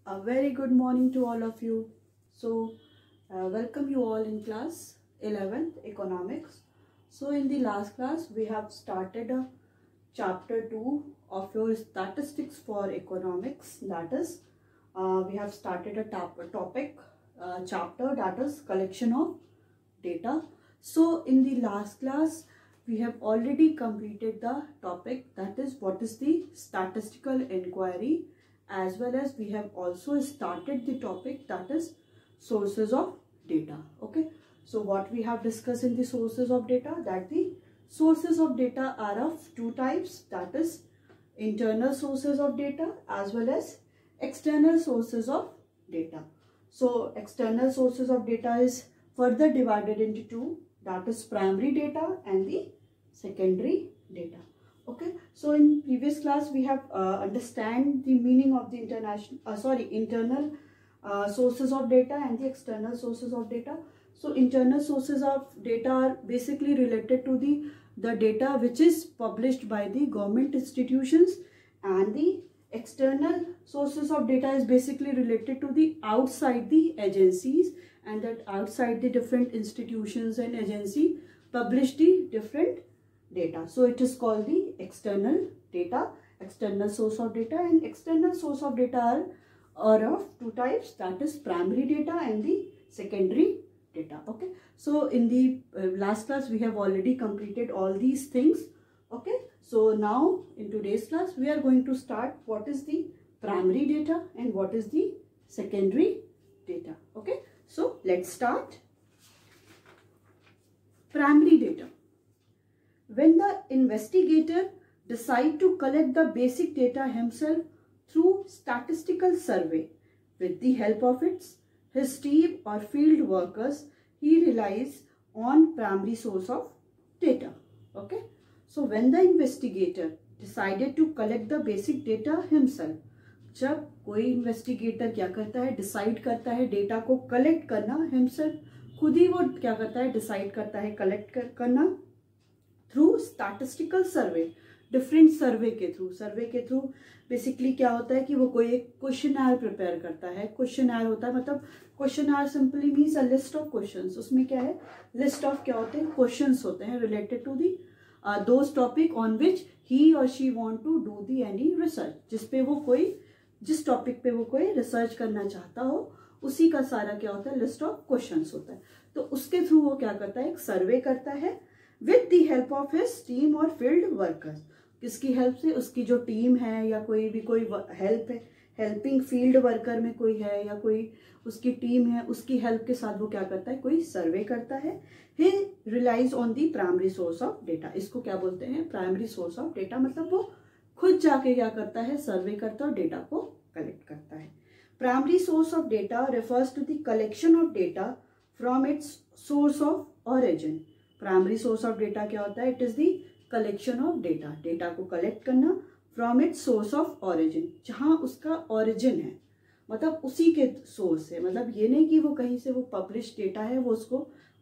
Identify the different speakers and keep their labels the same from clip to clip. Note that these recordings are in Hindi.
Speaker 1: A very good morning to all of you. Welcome you all in class 11th economics. So in the last class we have started a chapter 2 of your statistics for economics. That is, we have started a topic chapter, that is collection of data. So in the last class we have already completed the topic, that is what is the statistical inquiry, as well as we have also started the topic, that is sources of data. Okay, so what we have discussed in the sources of data, that the sources of data are of two types, that is internal sources of data as well as external sources of data. So external sources of data is further divided into two, that is primary data and the secondary data. Okay, so in previous class we have understand the meaning of the internal sources of data and the external sources of data. So internal sources of data are basically related to the data which is published by the government institutions, and the external sources of data is basically related to the outside the agencies, and that outside the different institutions and agency publish the different data. So it is called the external data, external source of data. And external source of data are of two types, that is primary data and the secondary data. Okay, so in the last class we have already completed all these things. Okay, so now in today's class we are going to start what is the primary data and what is the secondary data. Okay, so let's start. Primary data. When the investigator decides to collect the basic data himself through statistical survey with the help of his team or field workers, he relies on primary source of data. Okay, so when the investigator decided to collect the basic data himself, जब कोई इन्वेस्टिगेटर क्या करता है, डिसाइड करता है डेटा को कलेक्ट करना हिमसेल्फ, खुद ही वो क्या करता है, डिसाइड करता है कलेक्ट करना थ्रू स्टैटिस्टिकल सर्वे, डिफरेंट सर्वे के थ्रू बेसिकली क्या होता है कि वो कोई एक क्वेश्चनर प्रिपेयर करता है. क्वेश्चनर होता है, मतलब questionnaire simply means a list of questions. उसमें क्या है, लिस्ट ऑफ क्या होते हैं, क्वेश्चंस होते हैं related to the those topic on which he और she want to do the any research. जिस टॉपिक पे वो कोई रिसर्च करना चाहता हो, उसी का सारा क्या होता है, लिस्ट ऑफ क्वेश्चंस होता है. तो उसके थ्रू वो क्या करता है, एक सर्वे करता है with the help of his team और फील्ड वर्कर्स. किसकी हेल्प से, उसकी जो टीम है या कोई हेल्प है, हेल्पिंग फील्ड वर्कर में कोई है या कोई उसकी टीम है, उसकी हेल्प के साथ वो क्या करता है, कोई सर्वे करता है. He relies on the primary source of data. इसको क्या बोलते हैं, प्राइमरी सोर्स ऑफ डेटा. मतलब वो खुद जाके क्या करता है, सर्वे करता है और डेटा को कलेक्ट करता है. Primary source of data refers to the collection of data from its source of origin. Primary source of data क्या होता है, it is the collection of data, data को कलेक्ट करना from its source of origin, जहां उसका ऑरिजिन है, मतलब उसी के सोर्स है. मतलब ये नहीं कि वो कहीं से वो पब्लिश डेटा है वो उसको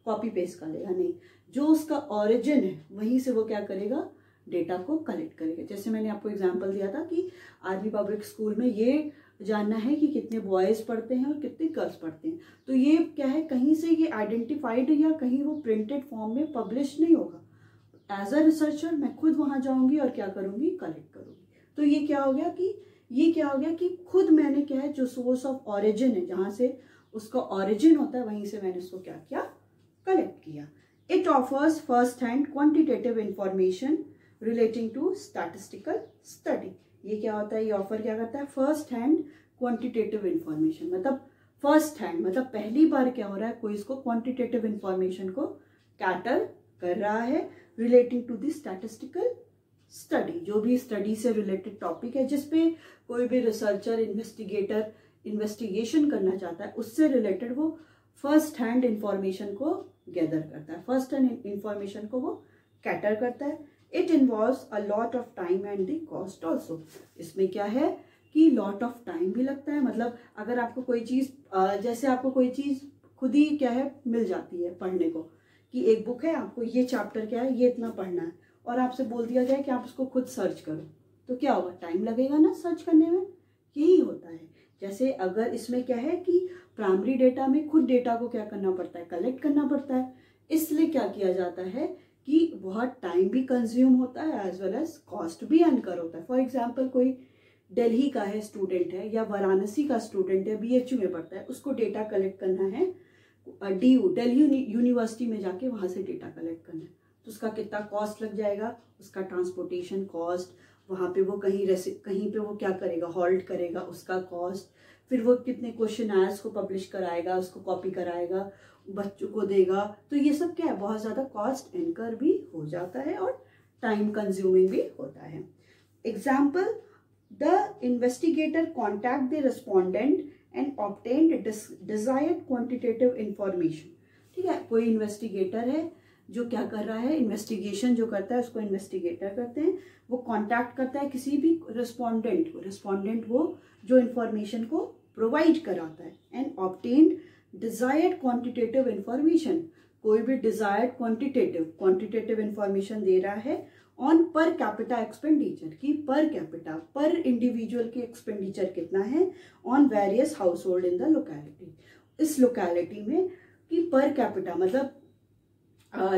Speaker 1: कॉपी पेस्ट कर लेगा, नहीं, जो उसका ऑरिजिन है वहीं से वो क्या करेगा, डेटा को कलेक्ट करेगा. जैसे मैंने आपको एग्जांपल दिया था कि आर्मी पब्लिक स्कूल में ये जानना है कि कितने बॉयज पढ़ते हैं और कितने गर्ल्स पढ़ते हैं, तो ये क्या है, कहीं से ये आइडेंटिफाइड या कहीं वो प्रिंटेड फॉर्म में पब्लिश नहीं होगा. एज अ रिसर्चर मैं खुद वहां जाऊंगी और क्या करूंगी, कलेक्ट करूंगी. तो ये क्या हो गया कि खुद मैंने क्या है, जो सोर्स ऑफ ऑरिजिन है, जहां से उसका ऑरिजिन होता है, वहीं से मैंने उसको क्या किया, कलेक्ट किया. It offers first hand quantitative information relating to statistical study. ये क्या होता है, ये ऑफर क्या करता है, फर्स्ट हैंड क्वांटिटेटिव इंफॉर्मेशन. मतलब फर्स्ट हैंड मतलब पहली बार क्या हो रहा है, कोई इसको क्वांटिटेटिव इंफॉर्मेशन को कैटर कर रहा है relating to the statistical study. जो भी स्टडी से रिलेटेड टॉपिक है, जिसपे कोई भी रिसर्चर इन्वेस्टिगेटर इन्वेस्टिगेशन करना चाहता है, उससे रिलेटेड वो फर्स्ट हैंड इंफॉर्मेशन को गैदर करता है, फर्स्ट हैंड इंफॉर्मेशन को वो कैटर करता है. It involves a lot of time and the cost also. इसमें क्या है कि लॉट ऑफ टाइम भी लगता है. मतलब अगर आपको कोई चीज़ जैसे आपको कोई चीज़ खुद ही क्या है मिल जाती है पढ़ने को, कि एक बुक है, आपको ये चैप्टर क्या है, ये इतना पढ़ना है, और आपसे बोल दिया जाए कि आप उसको खुद सर्च करो, तो क्या होगा, टाइम लगेगा ना सर्च करने में. यही होता है, जैसे अगर इसमें क्या है कि प्राइमरी डेटा में खुद डेटा को क्या करना पड़ता है, कलेक्ट करना पड़ता है, इसलिए क्या किया जाता है कि बहुत टाइम भी कंज्यूम होता है एज वेल एज कॉस्ट भी इनकर होता है। फॉर एग्जांपल कोई दिल्ली का है स्टूडेंट है या वाराणसी का स्टूडेंट है, BHU में पढ़ता है, उसको डेटा कलेक्ट करना है DU दिल्ली यूनिवर्सिटी में जाके वहाँ से डेटा कलेक्ट करना है, तो उसका कितना कॉस्ट लग जाएगा, उसका ट्रांसपोर्टेशन कॉस्ट, वहाँ पे वो कहीं पे वो क्या करेगा, हॉल्ट करेगा, उसका कॉस्ट, फिर वो कितने क्वेश्चन आयर्स को पब्लिश कराएगा, उसको कॉपी कराएगा, बच्चों को देगा, तो ये सब क्या है, बहुत ज़्यादा कॉस्ट इनकर भी हो जाता है और टाइम कंज्यूमिंग भी होता है। Example, the investigator contact the respondent and obtained desired quantitative information. ठीक है, कोई इन्वेस्टिगेटर है जो क्या कर रहा है, इन्वेस्टिगेशन जो करता है उसको इन्वेस्टिगेटर करते हैं, वो कांटेक्ट करता है किसी भी रिस्पोंडेंट को, रिस्पोंडेंट वो जो इंफॉर्मेशन को प्रोवाइड कराता है, and obtained desired quantitative information, कोई भी डिजायर्ड क्वांटिटेटिव इंफॉर्मेशन दे रहा है ऑन पर कैपिटा एक्सपेंडिचर, की पर कैपिटा पर इंडिविजुअल की एक्सपेंडिचर कितना है on various house hold in the locality, इस लोकेलिटी में कि पर कैपिटा मतलब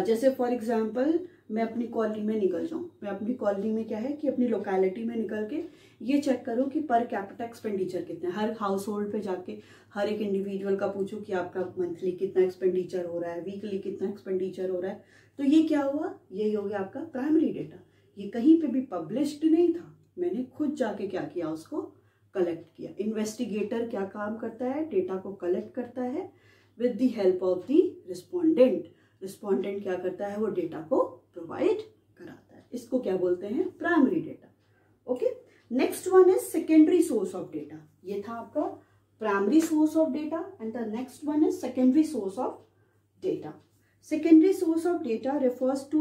Speaker 1: जैसे फॉर एग्जांपल मैं अपनी कॉलोनी में निकल जाऊँ, मैं अपनी कॉलोनी में क्या है कि अपनी लोकेलिटी में निकल के ये चेक करूँ कि पर कैपिटा एक्सपेंडिचर कितना है, हर हाउस होल्ड पे जाके हर एक इंडिविजुअल का पूछूं कि आपका मंथली कितना एक्सपेंडिचर हो रहा है, वीकली कितना एक्सपेंडिचर हो रहा है, तो ये क्या हुआ, यही हो गया आपका प्राइमरी डेटा। ये कहीं पे भी पब्लिश्ड नहीं था, मैंने खुद जाके क्या किया, उसको कलेक्ट किया। इन्वेस्टिगेटर क्या काम करता है, डेटा को कलेक्ट करता है with the help of the respondent, respondent क्या करता है, वो डेटा को प्रोवाइड कराता है, इसको क्या बोलते हैं, primary data. Okay, next one is secondary source of data. ये था आपका primary source of data and the next one is secondary source of data. Secondary source of data refers to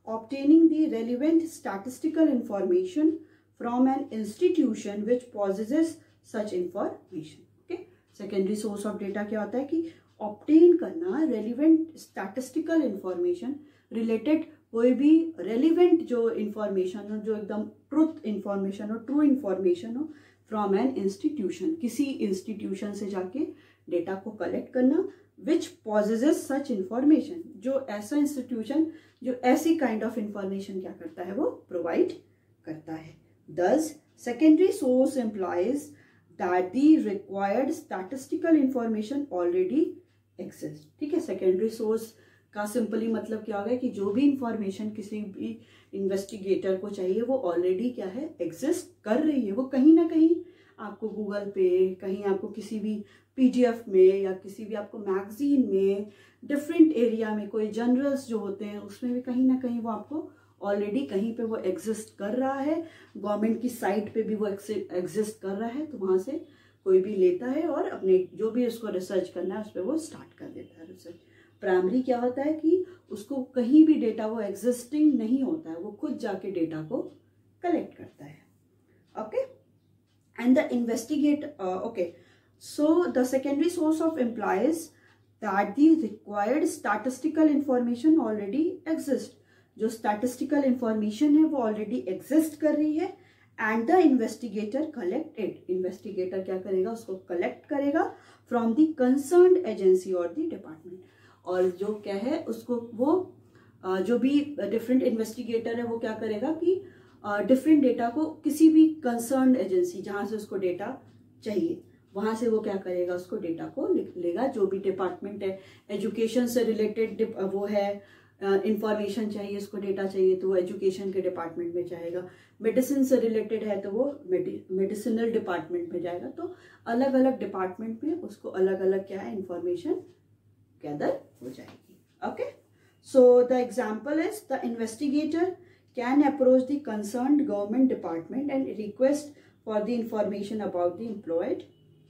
Speaker 1: obtaining the relevant statistical information from an institution which possesses such information. Okay, secondary source of data क्या होता है कि ऑब्टेन करना रेलिवेंट स्टैटिस्टिकल इंफॉर्मेशन, रिलेटेड कोई भी रेलिवेंट जो इंफॉर्मेशन हो, जो एकदम ट्रुथ इंफॉर्मेशन हो, ट्रू इंफॉर्मेशन हो, फ्रॉम एन इंस्टीट्यूशन, किसी इंस्टीट्यूशन से जाके डेटा को कलेक्ट करना, विच पॉजेसेस सच इंफॉर्मेशन, जो ऐसा इंस्टीट्यूशन जो ऐसी काइंड ऑफ इंफॉर्मेशन क्या करता है, वो प्रोवाइड करता है। दस secondary source implies that the required statistical information already exist. ठीक है, सेकेंडरी सोर्स का सिंपली मतलब क्या होगा कि जो भी इंफॉर्मेशन किसी भी इन्वेस्टिगेटर को चाहिए वो ऑलरेडी क्या है, एग्जिस्ट कर रही है, वो कहीं ना कहीं आपको गूगल पे, कहीं आपको किसी भी PDF में या किसी भी आपको मैगजीन में, डिफरेंट एरिया में कोई जर्नल्स जो होते हैं उसमें भी कहीं ना कहीं वो आपको ऑलरेडी कहीं पे वो एग्जिस्ट कर रहा है, गवर्नमेंट की साइट पे भी वो एग्जिस्ट कर रहा है, तो वहाँ से कोई भी लेता है और अपने जो भी उसको रिसर्च करना है उस पर वो स्टार्ट कर देता है रिसर्च। प्राइमरी क्या होता है कि उसको कहीं भी डेटा वो एग्जिस्टिंग नहीं होता है, वो खुद जाके डेटा को कलेक्ट करता है। Okay, and the investigator, okay, so the secondary source of employees that the required statistical information already exist, जो स्टैटिस्टिकल इंफॉर्मेशन है वो ऑलरेडी एग्जिस्ट कर रही है, and the investigator collect it, investigator क्या करेगा, उसको कलेक्ट करेगा फ्रॉम द कंसर्न्ड एजेंसी और द डिपार्टमेंट, और जो क्या है उसको वो जो भी डिफरेंट इन्वेस्टिगेटर है वो क्या करेगा कि डिफरेंट डेटा को किसी भी कंसर्न्ड एजेंसी जहाँ से उसको डेटा चाहिए वहाँ से वो क्या करेगा, उसको डेटा को लिख लेगा। जो भी डिपार्टमेंट है, एजुकेशन से रिलेटेड वो है, इंफॉर्मेशन चाहिए, उसको डेटा चाहिए तो वो एजुकेशन के डिपार्टमेंट में जाएगा, मेडिसिन से रिलेटेड है तो वो मेडिसिनल डिपार्टमेंट में जाएगा, तो अलग अलग डिपार्टमेंट में उसको अलग अलग क्या है इंफॉर्मेशन गैदर हो जाएगी। Okay, so the example is the investigator can approach the concerned government department and request for the information about the employed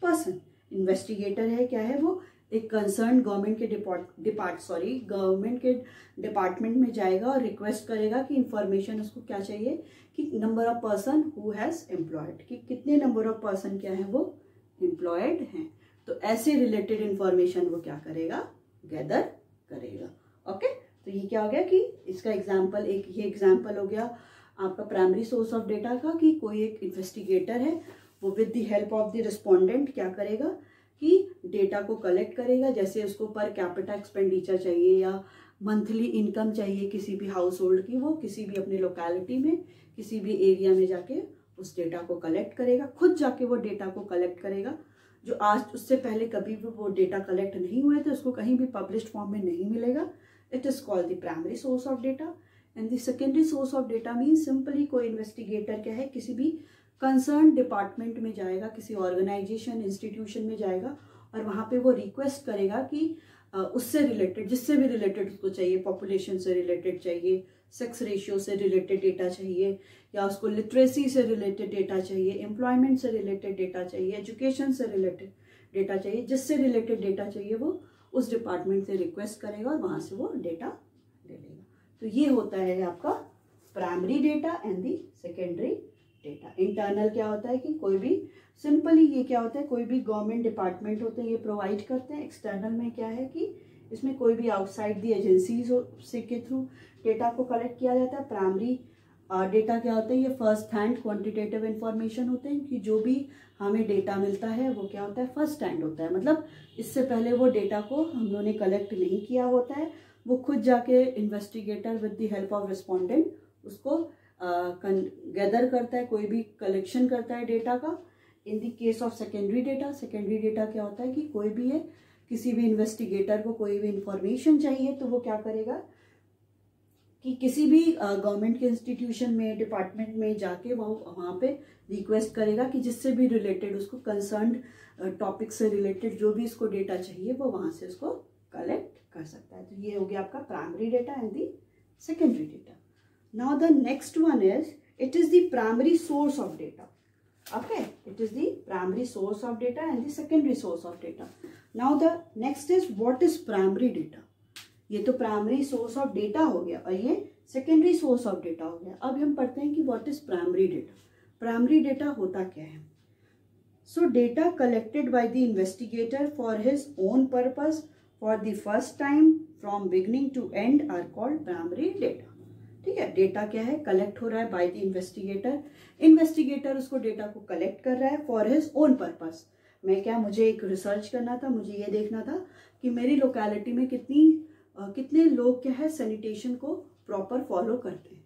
Speaker 1: person. Investigator है क्या है, वो एक कंसर्न गवर्नमेंट के गवर्नमेंट के डिपार्टमेंट में जाएगा और रिक्वेस्ट करेगा कि इंफॉर्मेशन उसको क्या चाहिए कि number of person who has employed, कि कितने नंबर ऑफ पर्सन क्या है वो एम्प्लॉयड हैं, तो ऐसे रिलेटेड इंफॉर्मेशन वो क्या करेगा, गैदर करेगा। ओके, तो ये क्या हो गया कि इसका एग्जाम्पल, ये एग्जाम्पल हो गया आपका प्राइमरी सोर्स ऑफ डेटा का, कि कोई एक इन्वेस्टिगेटर है वो with the help of the respondent क्या करेगा कि डेटा को कलेक्ट करेगा। जैसे उसको पर कैपिटा एक्सपेंडिचर चाहिए या मंथली इनकम चाहिए किसी भी हाउस होल्ड की, वो किसी भी अपनी लोकेलिटी में किसी भी एरिया में जाके उस डेटा को कलेक्ट करेगा, खुद जाके वो डेटा को कलेक्ट करेगा। जो आज उससे पहले कभी भी वो डेटा कलेक्ट नहीं हुए थे, उसको कहीं भी पब्लिश्ड फॉर्म में नहीं मिलेगा। It is called the primary source of data. And the secondary source of data means simply कोई इन्वेस्टिगेटर क्या है, किसी भी कंसर्न डिपार्टमेंट में जाएगा, किसी ऑर्गेनाइजेशन इंस्टीट्यूशन में जाएगा और वहाँ पे वो रिक्वेस्ट करेगा कि उससे रिलेटेड, जिससे भी रिलेटेड उसको चाहिए, पॉपुलेशन से रिलेटेड चाहिए, सेक्स रेशियो से रिलेटेड डेटा चाहिए, या उसको लिटरेसी से रिलेटेड डेटा चाहिए, एम्प्लॉयमेंट से रिलेटेड डेटा चाहिए, एजुकेशन से रिलेटेड डेटा चाहिए, जिससे रिलेटेड डेटा चाहिए वो उस डिपार्टमेंट से रिक्वेस्ट करेगा और वहाँ से वो डेटा ले लेगा। तो ये होता है आपका primary data and the secondary data. Internal क्या होता है कि कोई भी सिंपली ये क्या होता है, कोई भी गवर्नमेंट डिपार्टमेंट होते हैं ये प्रोवाइड करते हैं। एक्सटर्नल में क्या है कि इसमें कोई भी आउटसाइड दी एजेंसीज से के थ्रू डेटा को कलेक्ट किया जाता है। प्राइमरी डेटा क्या होता है, ये फर्स्ट हैंड क्वांटिटेटिव इंफॉर्मेशन होते हैं कि जो भी हमें डेटा मिलता है वो क्या होता है, फर्स्ट हैंड होता है। मतलब इससे पहले वो डेटा को हम लोगों ने कलेक्ट नहीं किया होता है, वो खुद जाके investigator with the help of respondent उसको गैदर करता है, कोई भी कलेक्शन करता है डेटा का। इन the case of secondary data, secondary data क्या होता है कि कोई भी है, किसी भी इन्वेस्टिगेटर को कोई भी इंफॉर्मेशन चाहिए तो वो क्या करेगा कि किसी भी गवर्नमेंट के इंस्टीट्यूशन में, डिपार्टमेंट में जाके वो वहाँ पे रिक्वेस्ट करेगा कि जिससे भी रिलेटेड उसको कंसर्न्ड टॉपिक से रिलेटेड जो भी इसको डेटा चाहिए वो वहाँ से उसको कलेक्ट कर सकता है। तो ये हो गया आपका primary data and the secondary data. Now the next one is it is the primary source of data. Okay, it is the primary source of data and the secondary source of data. Now the next is what is primary data. ये तो primary source of data हो गया और ये secondary source of data हो गया। अब हम पढ़ते हैं कि what is primary data. Primary data होता क्या है? So data collected by the investigator for his own purpose for the first time from beginning to end are called primary data. ठीक है, डेटा क्या है, कलेक्ट हो रहा है बाय द इन्वेस्टिगेटर। इन्वेस्टिगेटर उसको डेटा को कलेक्ट कर रहा है फॉर हिज ओन पर्पस। मैं क्या, मुझे एक रिसर्च करना था, मुझे ये देखना था कि मेरी लोकेलिटी में कितने लोग क्या है सैनिटेशन को प्रॉपर फॉलो करते हैं।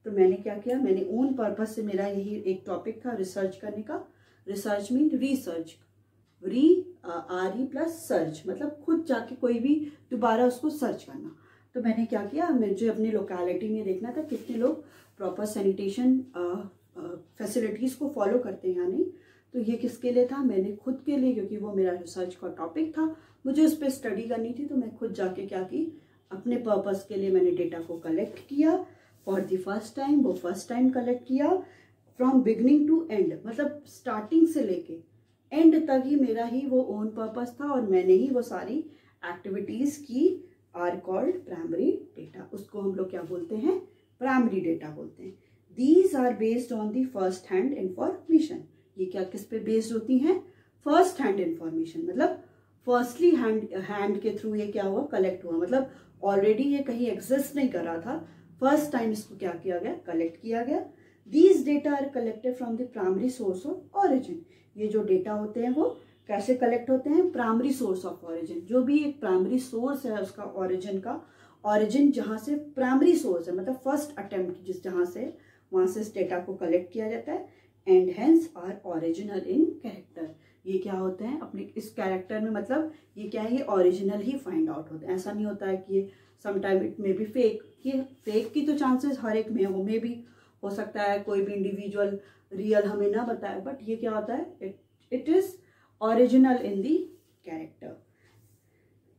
Speaker 1: तो मैंने क्या किया, मैंने ओन पर्पस से, मेरा यही एक टॉपिक था रिसर्च करने का। Research mean research, RE plus search, मतलब खुद जाके कोई भी दोबारा उसको सर्च करना। तो मैंने क्या किया, मुझे अपनी लोकेलिटी में देखना था कितने लोग प्रॉपर सैनिटेशन फैसिलिटीज़ को फॉलो करते हैं या नहीं। तो ये किसके लिए था, मैंने खुद के लिए, क्योंकि वो मेरा रिसर्च का टॉपिक था, मुझे उस पर स्टडी करनी थी। तो मैं खुद जाके क्या की, अपने पर्पस के लिए मैंने डेटा को कलेक्ट किया फॉर द फर्स्ट टाइम। वो फर्स्ट टाइम कलेक्ट किया फ्रॉम बिगनिंग टू एंड, मतलब स्टार्टिंग से लेके एंड तक ही मेरा ही वो ओन पर्पस था और मैंने ही वो सारी एक्टिविटीज़ की। Are called primary data. उसको हम लोग क्या बोलते हैं, प्राइमरी डेटा बोलते हैं। These are based on the first hand information. ये क्या किस पे बेस्ड होती हैं, फर्स्ट हैंड इंफॉर्मेशन, मतलब फर्स्टली हैंड के थ्रू ये क्या हुआ, कलेक्ट हुआ। मतलब ऑलरेडी ये कहीं एग्जिस्ट नहीं कर रहा था, फर्स्ट टाइम इसको क्या किया गया, कलेक्ट किया गया। These data are collected from the primary source of origin. ये जो डेटा होते हैं वो कैसे कलेक्ट होते हैं, प्राइमरी सोर्स ऑफ ऑरिजिन। जो भी एक प्राइमरी सोर्स है उसका ऑरिजिन का, ऑरिजिन जहाँ से प्राइमरी सोर्स है, मतलब फर्स्ट अटेम्प्ट जहाँ से, वहाँ से इस डेटा को कलेक्ट किया जाता है। And hence are original in character. ये क्या होते हैं, अपने इस कैरेक्टर में, मतलब ये क्या है, ये ओरिजिनल ही फाइंड आउट होते हैं। ऐसा नहीं होता है कि ये sometime it may be fake. ये फेक की तो चांसेस हर एक में, वो में भी हो सकता है कोई भी इंडिविजुअल रियल हमें ना बताए, बट ये क्या होता है, it is original in the character.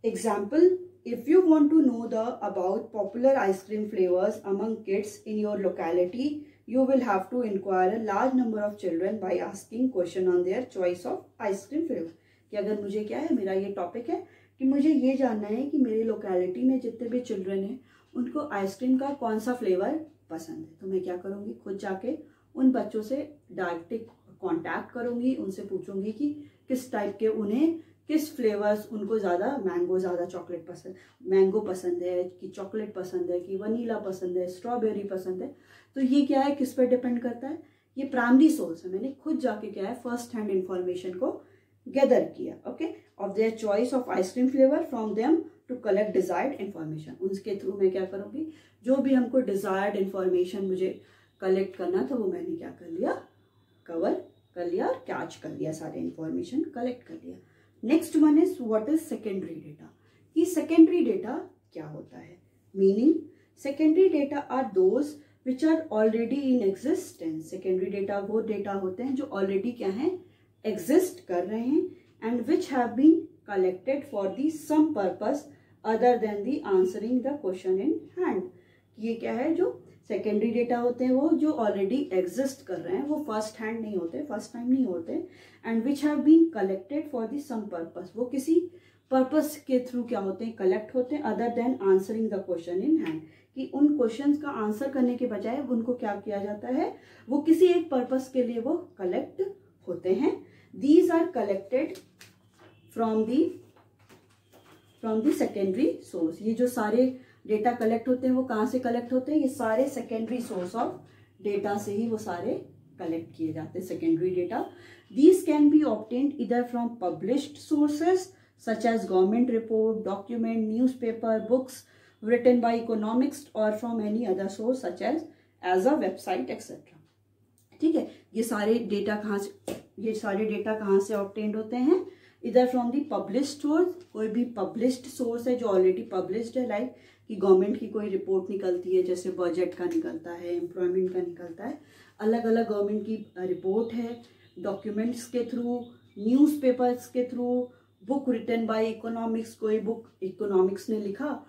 Speaker 1: Example, if you want to know about popular ice cream flavors among kids in your locality, you will have to inquire a large number of children by asking question on their choice of ice cream flavor. कि अगर मुझे क्या है, मेरा ये टॉपिक है कि मुझे ये जानना है कि मेरी लोकेलिटी में जितने भी चिल्ड्रन हैं उनको आइसक्रीम का कौन सा फ्लेवर पसंद है। तो मैं क्या करूँगी, खुद जाके उन बच्चों से डायरेक्ट कांटेक्ट करूँगी, उनसे पूछूंगी कि किस टाइप के, उन्हें किस फ्लेवर्स, उनको ज़्यादा मैंगो, ज़्यादा चॉकलेट पसंद, मैंगो पसंद है कि चॉकलेट पसंद है कि वनीला पसंद है, स्ट्रॉबेरी पसंद है। तो ये क्या है, किस पे डिपेंड करता है ये प्राइमरी सोर्स है, मैंने खुद जाके क्या है फर्स्ट हैंड इंफॉर्मेशन को गैदर किया, okay, of their choice of ice cream flavour from them to collect desired information. उनके थ्रू मैं क्या करूँगी, जो भी हमको डिजायर्ड इंफॉर्मेशन मुझे कलेक्ट करना था वो मैंने क्या कर लिया, कवर कर लिया और कैच कर लिया, सारे इंफॉर्मेशन कलेक्ट कर लिया। Next one is what is secondary data. कि सेकेंडरी डेटा क्या होता है, meaning secondary data are those which are already in existence. Secondary data वो डेटा होते हैं जो ऑलरेडी क्या है, एग्जिस्ट कर रहे हैं, and which have been collected for the some purpose other than the answering the question in hand. ये क्या है, जो सेकेंडरी डेटा होते हैं वो जो ऑलरेडी एग्जिस्ट कर रहे हैं, वो फर्स्ट हैंड नहीं होते, फर्स्ट टाइम नहीं होते, and which have been collected for the some purpose, वो किसी पर्पस के थ्रू क्या होते हैं, कलेक्ट होते हैं, other than answering the question in hand, कि उन क्वेश्चंस का आंसर करने के बजाय उनको क्या किया जाता है, वो किसी एक पर्पस के लिए वो कलेक्ट होते हैं। These are collected from the secondary source. ये जो सारे डेटा कलेक्ट होते हैं वो कहाँ से कलेक्ट होते हैं, ये सारे सेकेंडरी सोर्स ऑफ डेटा से ही वो सारे कलेक्ट किए जाते हैं, secondary data. These can be obtained either from published sources such as government report, document, newspaper, books written by economists or from any other source such as a website etc. ठीक है, ये सारे डेटा कहाँ से ऑब्टेन्ड होते हैं, इधर फ्रॉम दी पब्लिश्ड सोर्स। कोई भी पब्लिश्ड सोर्स है जो ऑलरेडी पब्लिश्ड है, लाइक कि गवर्नमेंट की कोई रिपोर्ट निकलती है, जैसे बजट का निकलता है, एम्प्लॉयमेंट का निकलता है, अलग अलग गवर्नमेंट की रिपोर्ट है, डॉक्यूमेंट्स के थ्रू, न्यूज़पेपर्स के through, book written by economics, कोई बुक इकोनॉमिक्स ने लिखा,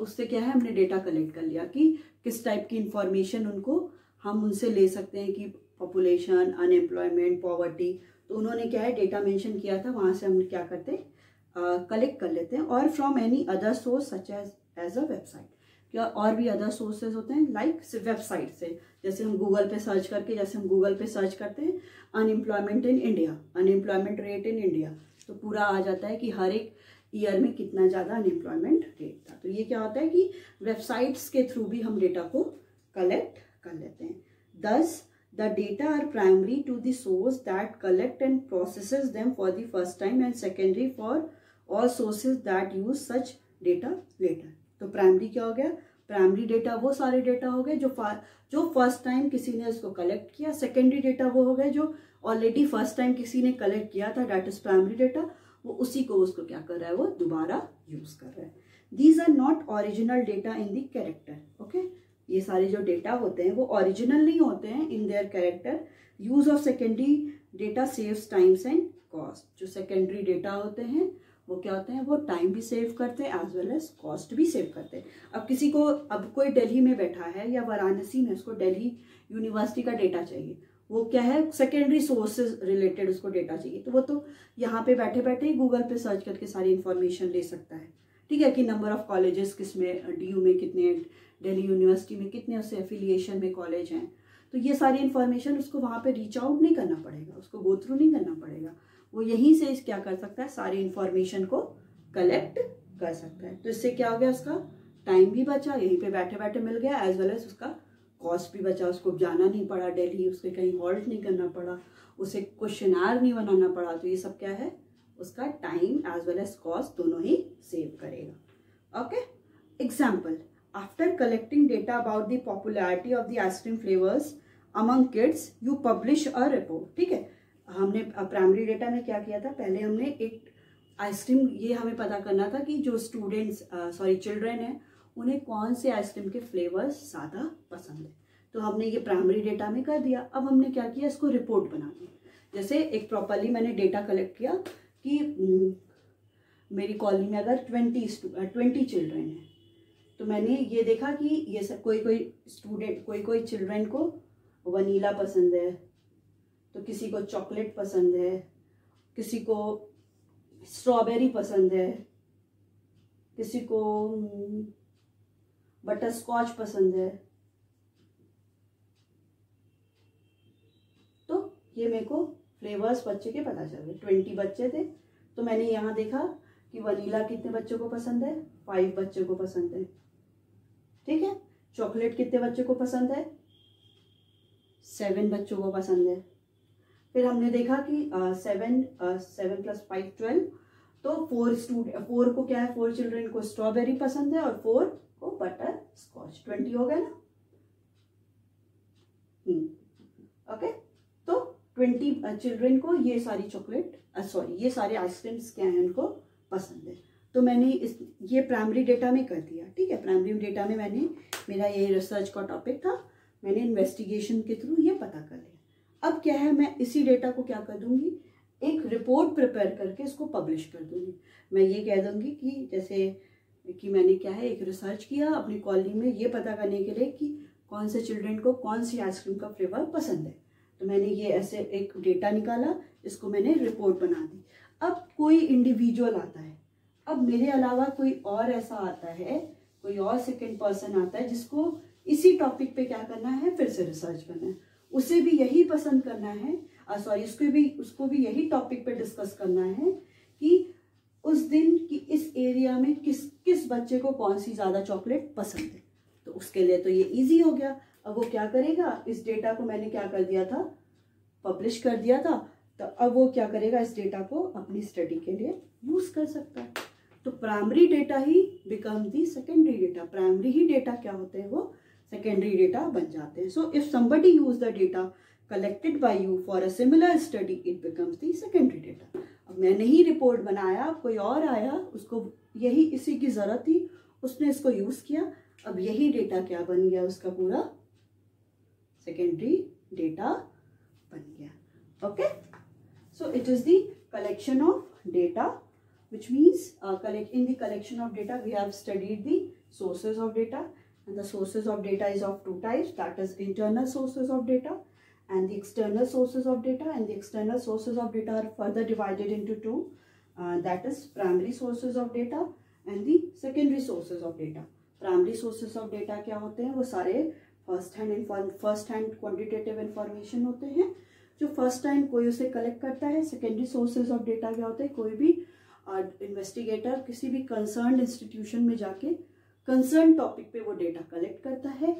Speaker 1: उससे क्या है हमने डेटा कलेक्ट कर लिया कि किस टाइप की इंफॉर्मेशन उनको हम उनसे ले सकते हैं, कि पॉपुलेशन, अनएम्प्लॉयमेंट, पॉवर्टी, तो उन्होंने क्या है डेटा मेंशन किया था, वहाँ से हम क्या करते हैं कलेक्ट कर लेते हैं। और from any other source such as a website, क्या और भी अदर सोर्सेज होते हैं लाइक वेबसाइट से, जैसे हम गूगल पे सर्च करते हैं unemployment in India, unemployment rate in India, तो पूरा आ जाता है कि हर एक ईयर में कितना ज़्यादा अनएम्प्लॉयमेंट रेट था। तो ये क्या होता है कि वेबसाइट्स के थ्रू भी हम डेटा को कलेक्ट कर लेते हैं। Thus the data are primary to the source that collect and processes them for the first time and secondary for all sources that use such data later. तो प्राइमरी क्या हो गया, प्राइमरी डेटा वो सारे डेटा हो गए जो फर्स्ट टाइम किसी ने उसको कलेक्ट किया, सेकेंडरी डेटा वो हो गए जो ऑलरेडी फर्स्ट टाइम किसी ने कलेक्ट किया था, दैट इज प्राइमरी डेटा, वो उसी को उसको क्या कर रहा है, वो दोबारा यूज कर रहा है। These are not original data in the character, okay, ये सारे जो डेटा होते हैं वो ओरिजिनल नहीं होते हैं in their character. Use of secondary data saves times and cost. जो सेकेंडरी डेटा होते हैं वो क्या होते हैं, वो टाइम भी सेव करते हैं एज वेल एज कॉस्ट भी सेव करते हैं। अब कोई दिल्ली में बैठा है या वाराणसी में, उसको दिल्ली यूनिवर्सिटी का डेटा चाहिए, वो क्या है सेकेंडरी सोर्सेज रिलेटेड उसको डेटा चाहिए, तो वो तो यहाँ पे बैठे बैठे ही गूगल पे सर्च करके सारी इन्फॉर्मेशन ले सकता है। ठीक है, कि नंबर ऑफ कॉलेजेस किस में, DU में कितने, दिल्ली यूनिवर्सिटी में कितने उससे एफिलिएशन में कॉलेज हैं, तो ये सारी इन्फॉर्मेशन उसको वहाँ पे रीच आउट नहीं करना पड़ेगा, उसको गो थ्रू नहीं करना पड़ेगा, वो यहीं से क्या कर सकता है, सारी इन्फॉर्मेशन को कलेक्ट कर सकता है। तो इससे क्या हो गया, उसका टाइम भी बचा, यहीं पे बैठे बैठे मिल गया, एज वेल एज उसका कॉस्ट भी बचा, उसको जाना नहीं पड़ा दिल्ली, उसके कहीं हॉल्ट नहीं करना पड़ा, उसे क्वेश्चनर नहीं बनाना पड़ा। तो ये सब क्या है, उसका time as well as cost दोनों ही सेव करेगा। Okay, example, after collecting data about the popularity of the ice cream flavours among kids you publish a report. ठीक है, हमने प्राइमरी डेटा में क्या किया था, पहले हमने एक आइसक्रीम, ये हमें पता करना था कि जो चिल्ड्रेन है उन्हें कौन से आइसक्रीम के फ्लेवर्स ज़्यादा पसंद है, तो हमने ये प्राइमरी डेटा में कर दिया। अब हमने क्या किया, इसको रिपोर्ट बना दी। जैसे एक प्रॉपरली मैंने डेटा कलेक्ट किया कि मेरी कॉलोनी में अगर 20 चिल्ड्रेन हैं, तो मैंने ये देखा कि ये सब कोई चिल्ड्रेन को वनीला पसंद है, तो किसी को चॉकलेट पसंद है, किसी को स्ट्रॉबेरी पसंद है, किसी को बटर स्कॉच पसंद है। तो ये मेरे को फ्लेवर्स बच्चे के पता चल गए, 20 बच्चे थे, तो मैंने यहाँ देखा कि वनीला कितने बच्चों को पसंद है, 5 बच्चों को पसंद है। ठीक है, चॉकलेट कितने बच्चों को पसंद है, 7 बच्चों को पसंद है। फिर हमने देखा कि 7 + 5 12, तो 4 को क्या है, 4 चिल्ड्रन को स्ट्रॉबेरी पसंद है और 4 को बटर स्कॉच। 20 हो गया ना। ओके, तो 20 चिल्ड्रन को ये सारी चॉकलेट ये सारे आइसक्रीम्स क्या है उनको पसंद है। तो मैंने ये प्राइमरी डेटा में कर दिया। ठीक है, प्राइमरी डेटा में मैंने, मेरा ये रिसर्च का टॉपिक था, मैंने इन्वेस्टिगेशन के थ्रू ये पता कर लिया। अब क्या है, मैं इसी डेटा को क्या कर दूंगी, एक रिपोर्ट प्रिपेयर करके इसको पब्लिश कर दूंगी। मैं ये कह दूंगी कि जैसे कि मैंने क्या है, एक रिसर्च किया अपनी कॉलोनी में ये पता करने के लिए कि कौन से चिल्ड्रन को कौन सी आइसक्रीम का फ्लेवर पसंद है। तो मैंने ये ऐसे एक डेटा निकाला, इसको मैंने रिपोर्ट बना दी। अब कोई इंडिविजुअल आता है, अब मेरे अलावा कोई और ऐसा आता है, कोई और सेकंड पर्सन आता है जिसको इसी टॉपिक पे क्या करना है, फिर से रिसर्च करना है, उसे भी यही पसंद करना है, उसको भी यही टॉपिक पे डिस्कस करना है कि उस दिन की इस एरिया में किस बच्चे को कौन सी ज्यादा चॉकलेट पसंद है। तो उसके लिए तो ये इजी हो गया। अब वो क्या करेगा, इस डेटा को मैंने क्या कर दिया था, पब्लिश कर दिया था, तो अब वो क्या करेगा, इस डेटा को अपनी स्टडी के लिए यूज कर सकता है। तो primary data he become the secondary data. Primary he data क्या होते हैं, वो सेकेंडरी डेटा बन जाते हैं। So if somebody use the data collected by you for a similar study, it becomes the secondary data. अब मैंने ही रिपोर्ट बनाया, कोई और आया, उसको यही इसी की जरूरत थी, उसने इसको यूज किया, अब यही डेटा क्या बन गया, उसका पूरा सेकेंडरी डेटा बन गया। Okay, so it is the collection of data, which means in the collection of data we have studied the sources of data, and the sources of data is of two types, that is internal sources of data and the external sources of data. And the external sources of data are further divided into two, that is primary sources of data and the secondary sources of data. Primary sources of data क्या होते हैं, वो सारे फर्स्ट हैंड क्वांटिटेटिव इंफॉर्मेशन होते हैं, जो फर्स्ट टाइम कोई उसे कलेक्ट करता है। सेकेंडरी सोर्सेज ऑफ डेटा क्या होते हैं, कोई भी इन्वेस्टिगेटर किसी भी कंसर्न इंस्टीट्यूशन में जाके कंसर्न टॉपिक पे वो डेटा कलेक्ट करता है,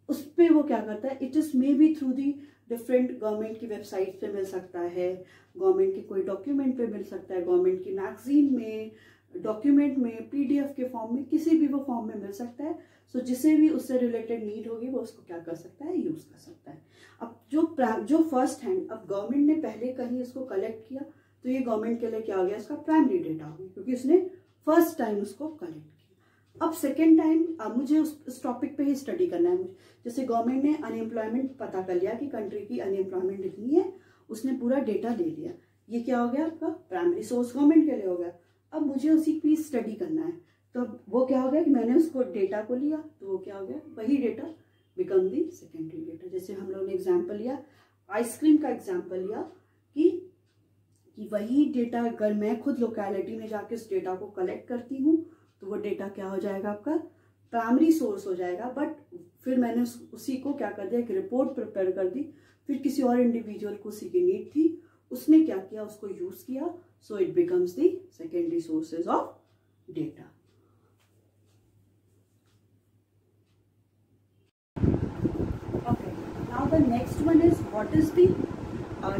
Speaker 1: उस पे वो क्या करता है, it is may be through the different government की वेबसाइट पे मिल सकता है, गवर्नमेंट के कोई डॉक्यूमेंट पे मिल सकता है, गवर्नमेंट की मैगजीन में, डॉक्यूमेंट में, पीडीएफ के फॉर्म में, किसी भी वो फॉर्म में मिल सकता है। सो जिसे भी उससे रिलेटेड नीड होगी वो उसको क्या कर सकता है, यूज कर सकता है। अब जो फर्स्ट हैंड, अब गवर्नमेंट ने पहले कहीं इसको कलेक्ट किया तो ये गवर्नमेंट के लिए क्या हो गया, इसका प्राइमरी डेटा हो गया, क्योंकि उसने फर्स्ट टाइम उसको कलेक्ट किया। अब सेकेंड टाइम अब मुझे उस टॉपिक पे ही स्टडी करना है। जैसे गवर्नमेंट ने अनएम्प्लॉयमेंट पता कर लिया कि कंट्री की अनएम्प्लॉयमेंट इतनी है, उसने पूरा डेटा ले लिया, ये क्या हो गया, आपका प्राइमरी सोर्स गवर्नमेंट के लिए हो गया। अब मुझे उसी की स्टडी करना है, तो वो क्या हो गया कि मैंने उसको डेटा को लिया, तो वो क्या हो गया, वही data become the secondary data. जैसे हम लोगों ने एग्जाम्पल लिया, आइसक्रीम का एग्जाम्पल लिया कि वही डेटा अगर मैं खुद लोकेलिटी में जाके उस डेटा को कलेक्ट करती हूँ तो वो डेटा क्या हो जाएगा, आपका प्राइमरी सोर्स हो जाएगा। बट फिर मैंने उसी को क्या कर दिया, एक रिपोर्ट प्रिपेयर कर दी, फिर किसी और इंडिविजुअल को उसी की नीड थी, उसने क्या किया, उसको यूज किया, so it becomes the secondary sources of data. Okay, now the next one is what is the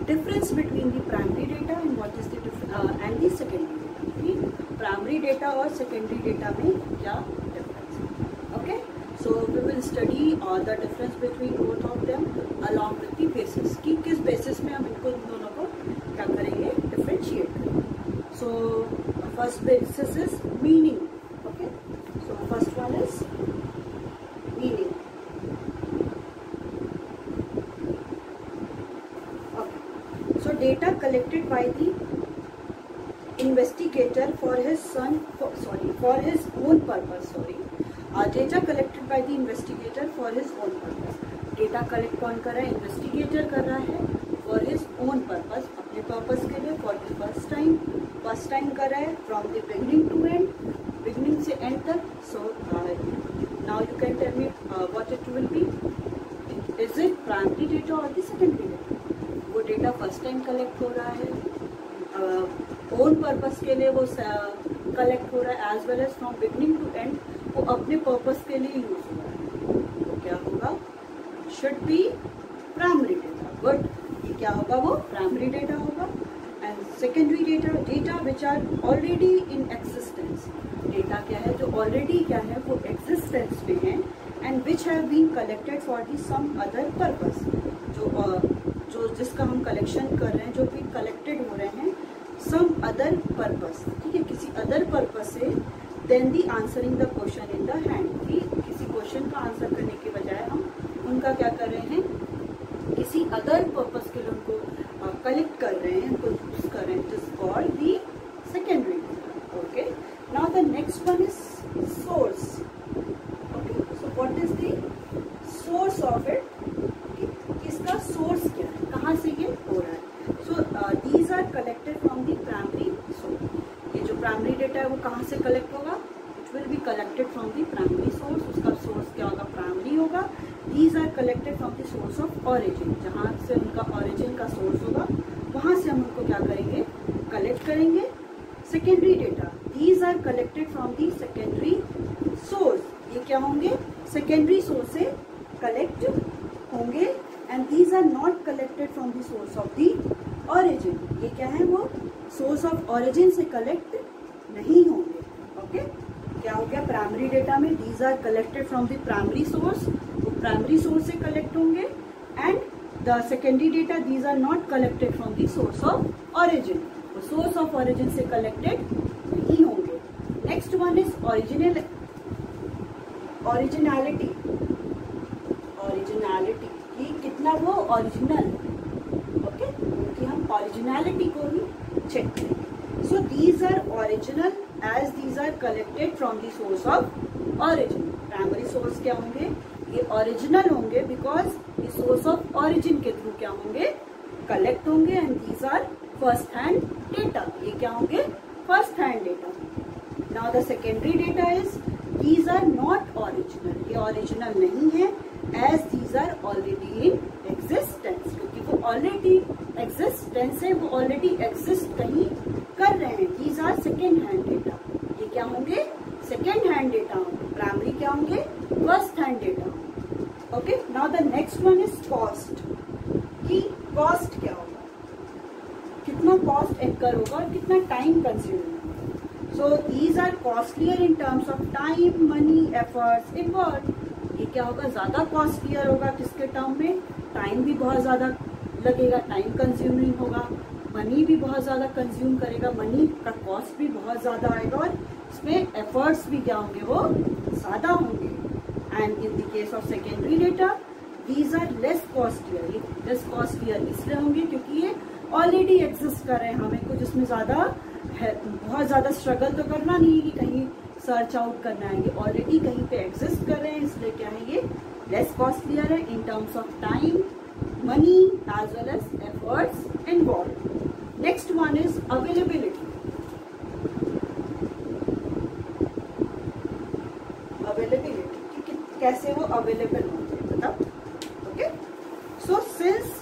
Speaker 1: difference between the primary data and what is the and the secondary data. Primary data और secondary data में क्या difference है? Okay, so we will study the difference between both of them along with the basis, कि किस basis में हम इनको दोनों को क्या करेंगे, differentiate करेंगे. So first basis is meaning. Okay, so first one is meaning. So data collected by the investigator for his own purpose. Data collected by the investigator for his own purpose. Data collect कौन कर रहा है, investigator कर रहा है for his own purpose, अपने purpose के लिए, for the first time कर रहा है, from the beginning to end, beginning से end तक. So now you can tell me what it will be. Is it primary data or the secondary data? वो डेटा फर्स्ट टाइम कलेक्ट हो रहा है, ओन पर्पस के लिए वो कलेक्ट हो रहा है, as well as from beginning to end वो अपने पर्पस के लिए यूज हो रहा है, तो क्या होगा, should be primary data. Good, ये क्या होगा, वो प्राइमरी डेटा होगा। And secondary data, data which are already in existence, data क्या है जो ऑलरेडी क्या है वो एग्जिस्टेंस में है, and which have been collected for the some other purpose, जो जिसका हम कलेक्शन कर रहे हैं, जो भी कलेक्टेड हो रहे हैं सम अदर पर्पस, ठीक है, किसी अदर पर्पस से, then the answering the question in the hand, कि किसी क्वेश्चन का आंसर करने के बजाय हम उनका क्या कर रहे हैं, किसी अदर पर्पस के लिए उनको कलेक्ट कर रहे हैं, उनको यूज कर रहे हैं, this called the secondary data. Okay, now the next one is source. Okay, so what is the source of it, इसका सोर्स क्या है, कहाँ से ये हो रहा है। So these are collected from the primary source, ये जो प्राइमरी डेटा है वो कहाँ से कलेक्ट होगा, it will be collected from the primary source, उसका सोर्स क्या होगा, प्राइमरी होगा। These are collected from the source of origin, जहाँ से उनका ऑरिजिन का सोर्स होगा वहां से हम उनको क्या करेंगे, कलेक्ट करेंगे। Secondary data, these are collected from the secondary source, ये क्या होंगे, सेकेंडरी सोर्स से कलेक्ट होंगे, and these are not collected from the source of the origin, ये क्या है वो सोर्स ऑफ ऑरिजिन से कलेक्ट नहीं होंगे। ओके, क्या हो गया, प्राइमरी डेटा में these are collected from the primary source, वो प्राइमरी सोर्स से कलेक्ट होंगे, and the secondary data these are not collected from the source of origin, वो सोर्स ऑफ ऑरिजिन से कलेक्टेड नहीं होंगे। Next one is originality, originality कि कितना वो ओरिजिनल, ओके, क्योंकि हम ओरिजिनलिटी को ही चेक करेंगे। So these are original as these are collected from the source of origin, primary source क्या होंगे, ये ओरिजिनल होंगे बिकॉज ये सोर्स ऑफ ऑरिजिन के थ्रू क्या होंगे, कलेक्ट होंगे, and these are first hand data, ये क्या होंगे, first hand data. Now the secondary data is these are not original, ये ओरिजिनल नहीं है, as these are already in existence, क्योंकि वो ऑलरेडी एग्जिस्टेंस है, वो ऑलरेडी एग्जिस्ट कहीं कर रहे हैं। These are second hand data, ये क्या होंगे, सेकेंड हैंड डेटा होंगे। प्राइमरी क्या होंगे, first hand data. Okay, now the next one is cost, कि कॉस्ट क्या होगा, कितना कॉस्ट इनकर होगा और कितना टाइम कंज्यूम होगा। So these are costlier in terms of time, money, efforts involve, ये क्या होगा, ज्यादा कॉस्टलियर होगा, किसके टर्म में, टाइम भी बहुत ज्यादा लगेगा, टाइम कंज्यूमिंग होगा, मनी भी बहुत ज्यादा कंज्यूम करेगा, मनी का कॉस्ट भी बहुत ज्यादा आएगा, और इसमें एफर्ट्स भी क्या होंगे, वो ज्यादा होंगे। And in the case of secondary data these are less costlier, ये लेस कॉस्टलियर इसलिए होंगे क्योंकि ये ऑलरेडी एग्जिस्ट कर रहे हैं, हमें कुछ इसमें ज्यादा बहुत ज्यादा स्ट्रगल तो करना नहीं है कि कहीं सर्च आउट करना है, ये ऑलरेडी कहीं पे एग्जिस्ट कर रहे हैं, इसलिए क्या है, ये लेस कॉस्टलियर है in terms of time, money as well as efforts involve. Next one is availability, availability कि कैसे वो अवेलेबल होंगे, बताओ। Okay, so since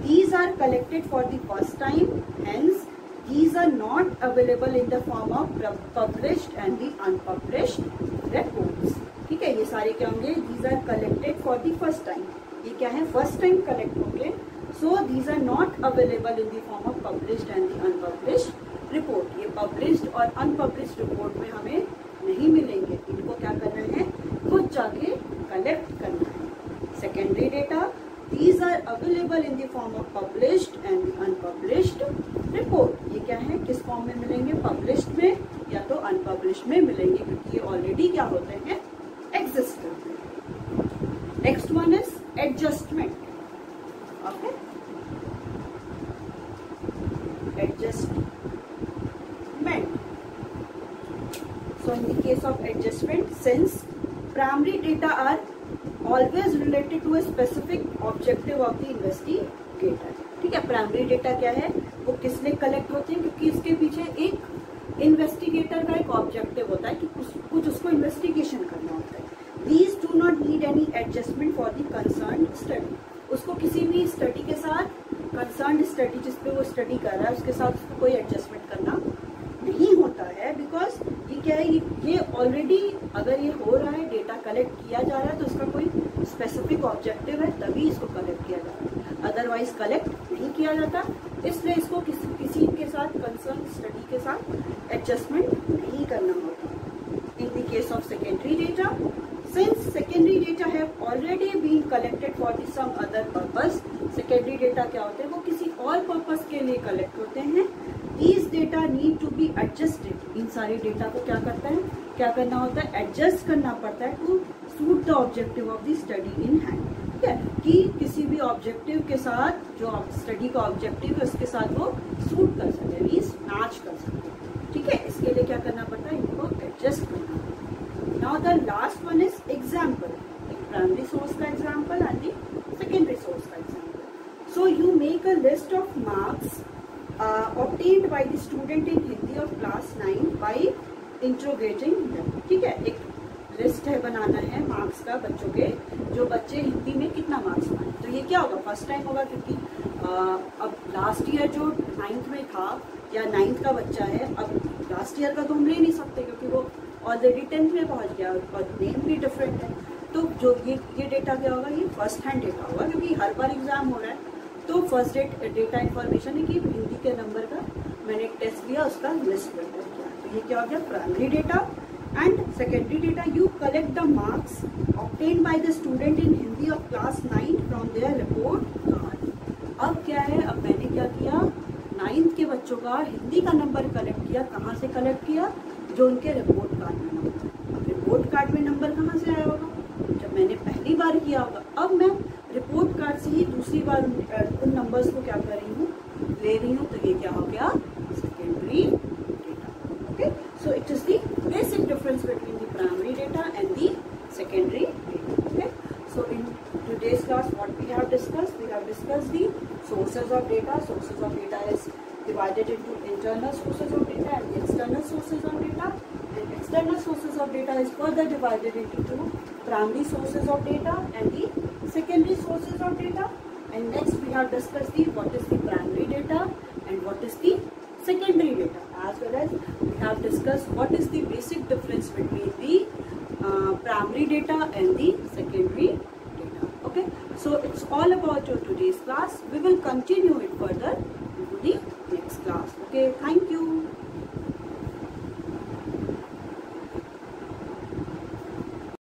Speaker 1: these are collected for the first time, hence these are not available in the form of published and the unpublished reports। ठीक है, ये सारे क्या होंगे, these are collected for the first time, ये क्या है, फर्स्ट टाइम कलेक्ट होंगे। सो these are not available in the form of published and the unpublished report, ये published और unpublished report में हमें नहीं मिलेंगे, इनको क्या करना है, खुद जाके कलेक्ट करना है। Secondary data These are available in the form of published and the unpublished report, ये क्या है, किस फॉर्म में मिलेंगे, पब्लिश्ड में या तो अनपब्लिश्ड में मिलेंगे, क्योंकि ये ऑलरेडी क्या होते हैं, एग्जिस्ट करते हैं। Next one is adjustment. Okay, adjustment, so in the case of adjustment, since primary data are always related to a specific objective of the investigator। ठीक है, प्राइमरी डेटा क्या है, वो किस लिए कलेक्ट होते हैं, क्योंकि इसके पीछे एक इन्वेस्टिगेटर का एक ऑब्जेक्टिव होता है कि कुछ उसको इन्वेस्टिगेशन करना होता है। These do not need any adjustment for the concerned study, उसको किसी भी स्टडी के साथ, कंसर्न्ड स्टडी जिसपे वो स्टडी कर रहा है उसके साथ उसको कोई एडजस्टमेंट करना नहीं होता है, बिकॉज ये क्या है, ये ऑलरेडी अगर ये हो रहा है, डेटा कलेक्ट किया जा रहा है, तो इसका कोई स्पेसिफिक ऑब्जेक्टिव है, तभी इसको कलेक्ट किया जा रहा है। अदरवाइज कलेक्ट नहीं किया जाता, इसलिए इसको किसी के साथ कंसर्न स्टडी के साथ एडजस्टमेंट नहीं करना होता। In the case of secondary data, since secondary data have already been collected for some other purpose, secondary data क्या होते हैं, वो किसी और पर्पस के लिए कलेक्ट होते हैं। These data need to be adjusted, इन सारे डेटा को क्या करना होता है, एडजस्ट करना पड़ता है to suit the objective of the study in hand. ठीक है, कि किसी भी ऑब्जेक्टिव के साथ, जो स्टडी का ऑब्जेक्टिव है उसके साथ वो सूट कर सके, मीन्स मैच कर सके। ठीक है, इसके लिए क्या करना पड़ता है, इनको एडजस्ट करना पड़ता है। Now the last one is example, एक प्राइमरी सोर्स का example and the secondary source का example. So you make a list of marks obtained by the student in Hindi of class 9 by interrogating them। ठीक है, एक लिस्ट है, बनाना है मार्क्स का बच्चों के, जो बच्चे हिंदी में कितना मार्क्स पाए। तो ये क्या होगा, फर्स्ट टाइम होगा, क्योंकि अब लास्ट ईयर जो 9th में था या 9th का बच्चा है, अब लास्ट ईयर का तो हम ले नहीं सकते क्योंकि वो ऑलरेडी 10th में पहुंच गया और नेम भी डिफरेंट है। तो जो ये डेटा क्या होगा, ये फर्स्ट हैंड डेटा होगा, क्योंकि हर बार एग्जाम हो रहा है। तो फर्स्ट डेटा इन्फॉर्मेशन है कि हिंदी के नंबर का मैंने एक टेस्ट लिया, उसका लिस्ट प्रिपेयर किया। तो ये क्या हो गया, primary data. And secondary data, you collect the marks obtained by the student in Hindi of class 9 from there report card. अब क्या है, अब मैंने क्या किया, 9th के बच्चों का हिंदी का नंबर कलेक्ट किया। कहाँ से कलेक्ट किया, जो उनके रिपोर्ट कार्ड में नंबर। अब रिपोर्ट कार्ड में नंबर कहाँ से आया होगा, जब मैंने पहली बार किया होगा। अब मैं रिपोर्ट कार्ड से ही दूसरी बार उन नंबर्स को क्या कर रही हूँ, ले रही हूँ। तो ये क्या हो गया, secondary data. Okay, so it is the basic difference between the primary data and the secondary data. Okay, so in today's class what we have discussed the sources of data. Sources of data is divided into internal sources of data and external sources of data, and external sources of data is further divided into two, primary sources of data and the secondary sources of data. And next we have discussed what is the primary data and what is the secondary data, as well as we have discussed what is the basic difference between the primary data and the secondary data. Okay, so it's all about your today's class. We will continue it further